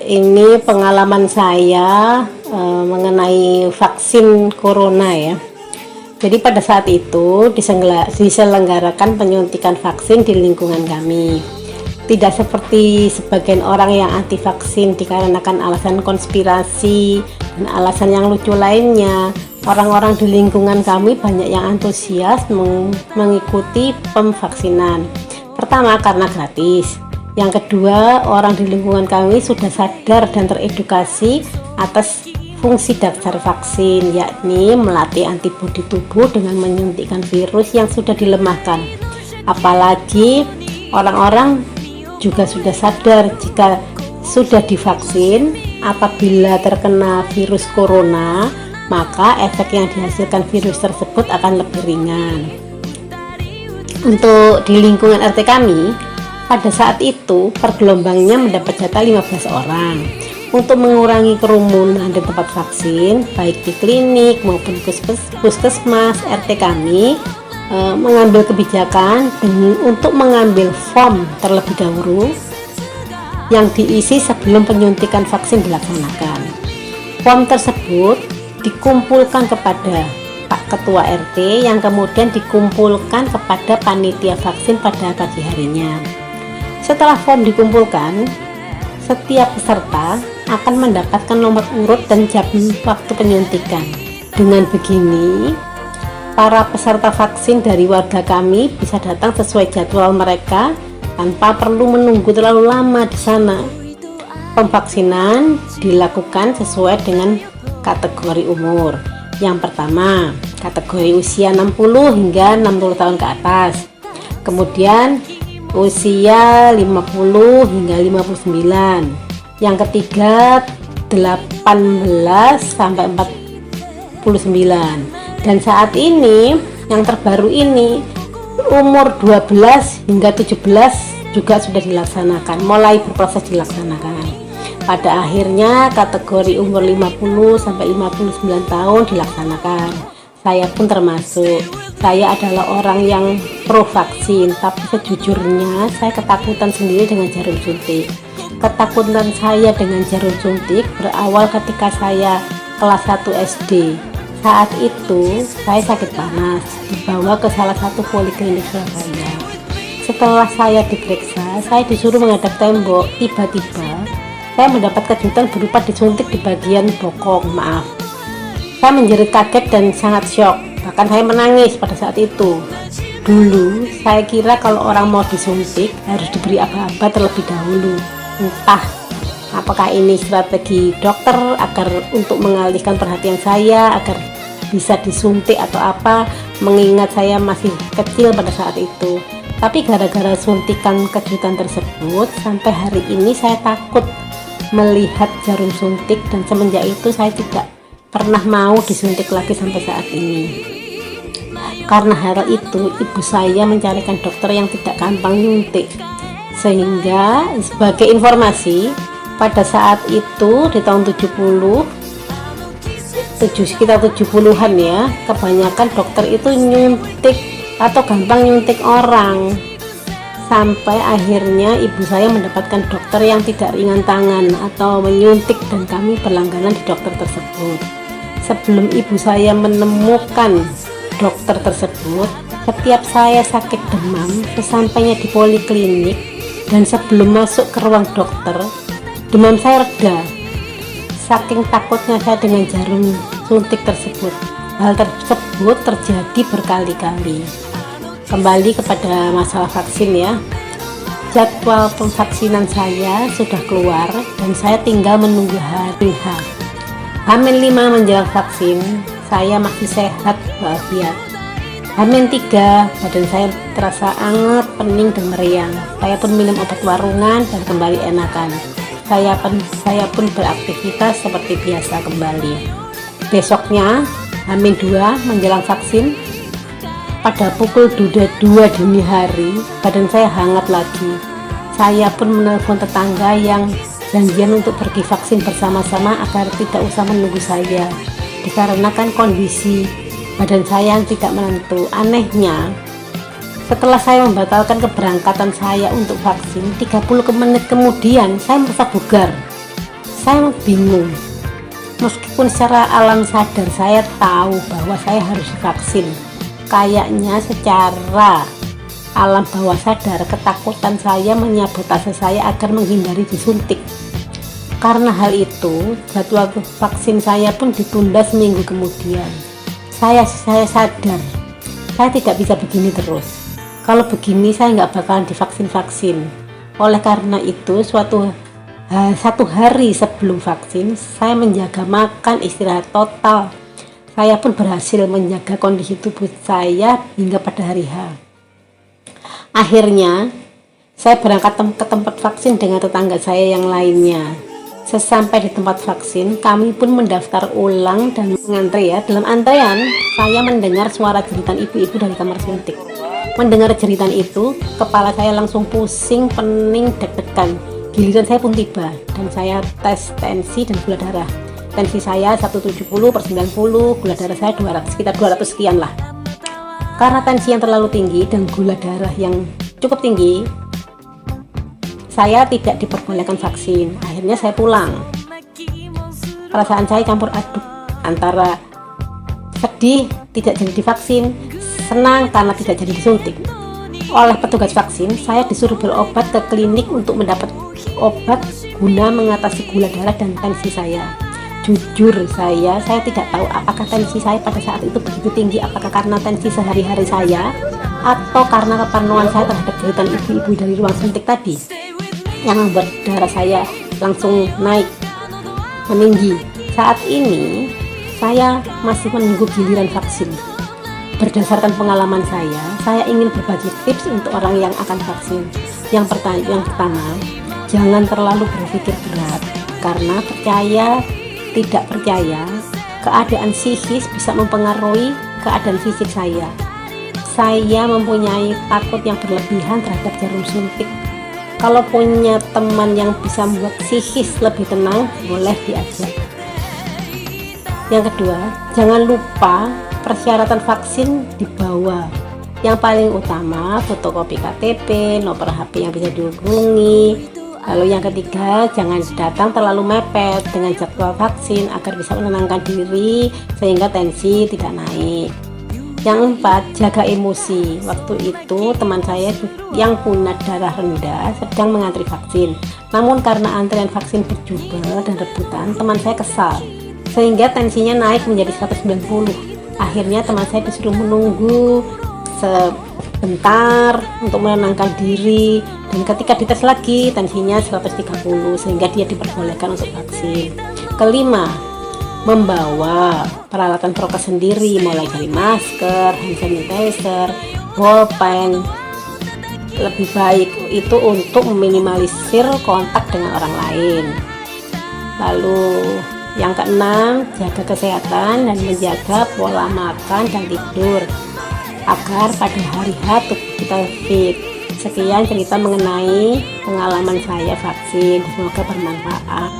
Ini pengalaman saya mengenai vaksin corona ya. Jadi pada saat itu diselenggarakan penyuntikan vaksin di lingkungan kami. Tidak seperti sebagian orang yang anti vaksin dikarenakan alasan konspirasi dan alasan yang lucu lainnya. Orang-orang di lingkungan kami banyak yang antusias mengikuti pemvaksinan. Pertama, karena gratis. Yang kedua, orang di lingkungan kami sudah sadar dan teredukasi atas fungsi dasar vaksin, yakni melatih antibodi tubuh dengan menyuntikkan virus yang sudah dilemahkan. Apalagi orang-orang juga sudah sadar jika sudah divaksin, apabila terkena virus corona, maka efek yang dihasilkan virus tersebut akan lebih ringan. Untuk di lingkungan RT kami, pada saat itu pergelombangnya mendapat jatah 15 orang. Untuk mengurangi kerumunan di tempat vaksin, baik di klinik maupun puskesmas, RT kami mengambil kebijakan untuk mengambil form terlebih dahulu yang diisi sebelum penyuntikan vaksin dilaksanakan. Form tersebut dikumpulkan kepada Pak Ketua RT yang kemudian dikumpulkan kepada panitia vaksin pada pagi harinya. Setelah form dikumpulkan, setiap peserta akan mendapatkan nomor urut dan jam waktu penyuntikan. Dengan begini, para peserta vaksin dari warga kami bisa datang sesuai jadwal mereka tanpa perlu menunggu terlalu lama di sana. Pemvaksinan dilakukan sesuai dengan kategori umur. Yang pertama, kategori usia 60 hingga 60 tahun ke atas. Kemudian usia 50 hingga 59. Yang ketiga 18 sampai 49. Dan saat ini yang terbaru ini umur 12 hingga 17 juga sudah dilaksanakan, mulai berproses dilaksanakan. Pada akhirnya kategori umur 50 sampai 59 tahun dilaksanakan. Saya pun termasuk. Saya adalah orang yang pro vaksin, tapi sejujurnya saya ketakutan sendiri dengan jarum suntik. Ketakutan saya dengan jarum suntik berawal ketika saya kelas 1 SD. Saat itu saya sakit panas, dibawa ke salah satu poliklinik Surabaya. Setelah saya diperiksa, saya disuruh menghadap tembok. Tiba-tiba saya mendapat kejutan berupa disuntik di bagian bokong. Saya menjerit kaget dan sangat syok. Bahkan saya menangis pada saat itu. Dulu saya kira kalau orang mau disuntik harus diberi aba-aba terlebih dahulu. Entah apakah ini strategi dokter agar untuk mengalihkan perhatian saya agar bisa disuntik atau apa, mengingat saya masih kecil pada saat itu. Tapi gara-gara suntikan kejutan tersebut, sampai hari ini saya takut melihat jarum suntik, dan semenjak itu saya tidak pernah mau disuntik lagi sampai saat ini. Karena hal itu, ibu saya mencarikan dokter yang tidak gampang nyuntik. Sehingga sebagai informasi, pada saat itu di tahun sekitar 70-an ya, kebanyakan dokter itu nyuntik atau gampang nyuntik orang. Sampai akhirnya ibu saya mendapatkan dokter yang tidak ringan tangan atau menyuntik, dan kami berlangganan di dokter tersebut. Sebelum ibu saya menemukan dokter tersebut, setiap saya sakit demam, sesampainya di poliklinik dan sebelum masuk ke ruang dokter, demam saya reda. Saking takutnya saya dengan jarum suntik tersebut. Hal tersebut terjadi berkali-kali. Kembali kepada masalah vaksin ya. Jadwal pemvaksinan saya sudah keluar dan saya tinggal menunggu hari H. H-5 menjelang vaksin, saya masih sehat walafiat. H-3 badan saya terasa hangat, pening dan meriang. Saya pun minum obat warungan dan kembali enakan. Saya pun beraktivitas seperti biasa kembali. Besoknya H-2 menjelang vaksin, pada pukul 2 dini hari, badan saya hangat lagi. Saya pun menelpon tetangga yang janjian untuk pergi vaksin bersama-sama agar tidak usah menunggu saya, dikarenakan kondisi badan saya yang tidak menentu. Anehnya, Setelah saya membatalkan keberangkatan saya untuk vaksin, 30 menit kemudian saya merasa bugar. Saya bingung. Meskipun secara alam sadar saya tahu bahwa saya harus divaksin, kayaknya secara alam bawah sadar ketakutan saya menyabotase saya agar menghindari disuntik. Karena hal itu, jadwal vaksin saya pun ditunda seminggu kemudian. Saya sadar, saya tidak bisa begini terus. Kalau begini saya nggak bakalan divaksin-vaksin. Oleh karena itu, satu hari sebelum vaksin, saya menjaga makan, istirahat total. Saya pun berhasil menjaga kondisi tubuh saya hingga pada hari H. Akhirnya, saya berangkat ke tempat vaksin dengan tetangga saya yang lainnya. Sesampai di tempat vaksin, kami pun mendaftar ulang dan mengantre ya. Dalam antrean, saya mendengar suara jeritan ibu-ibu dari kamar suntik. Mendengar jeritan itu, kepala saya langsung pusing, pening, deg-degan. Giliran saya pun tiba dan saya tes tensi dan gula darah. Tensi saya 170/90, gula darah saya 200, sekitar 200 sekian lah. Karena tensi yang terlalu tinggi dan gula darah yang cukup tinggi, saya tidak diperbolehkan vaksin. Akhirnya saya pulang. Perasaan saya campur aduk antara sedih tidak jadi divaksin, senang karena tidak jadi disuntik. Oleh petugas vaksin, saya disuruh berobat ke klinik untuk mendapat obat guna mengatasi gula darah dan tensi saya. Jujur saya tidak tahu apakah tensi saya pada saat itu begitu tinggi, apakah karena tensi sehari-hari saya atau karena keparnoan saya terhadap jeritan ibu-ibu dari ruang suntik tadi yang membuat darah saya langsung naik meninggi. Saat ini saya masih menunggu giliran vaksin. Berdasarkan pengalaman saya ingin berbagi tips untuk orang yang akan vaksin. Yang pertama, jangan terlalu berpikir berat, karena percaya tidak percaya, keadaan psikis bisa mempengaruhi keadaan fisik saya. Saya mempunyai takut yang berlebihan terhadap jarum suntik. Kalau punya teman yang bisa membuat psikis lebih tenang, boleh diajak. Yang kedua, jangan lupa persyaratan vaksin dibawa. Yang paling utama, fotokopi KTP, nomor HP yang bisa dihubungi. Lalu yang ketiga, jangan datang terlalu mepet dengan jadwal vaksin agar bisa menenangkan diri sehingga tensi tidak naik. Yang keempat, jaga emosi. Waktu itu teman saya yang punya darah rendah sedang mengantri vaksin. Namun karena antrian vaksin berjubel dan rebutan, teman saya kesal sehingga tensinya naik menjadi 190. Akhirnya teman saya disuruh menunggu sebentar untuk menenangkan diri, dan ketika dites lagi tensinya 130 sehingga dia diperbolehkan untuk vaksin. Kelima, membawa peralatan prokes sendiri, mulai dari masker, hand sanitizer, bolpen. Lebih baik itu untuk meminimalisir kontak dengan orang lain. Lalu yang keenam, jaga kesehatan dan menjaga pola makan dan tidur agar pada hari H tubuh kita fit. Sekian cerita mengenai pengalaman saya vaksin, semoga bermanfaat.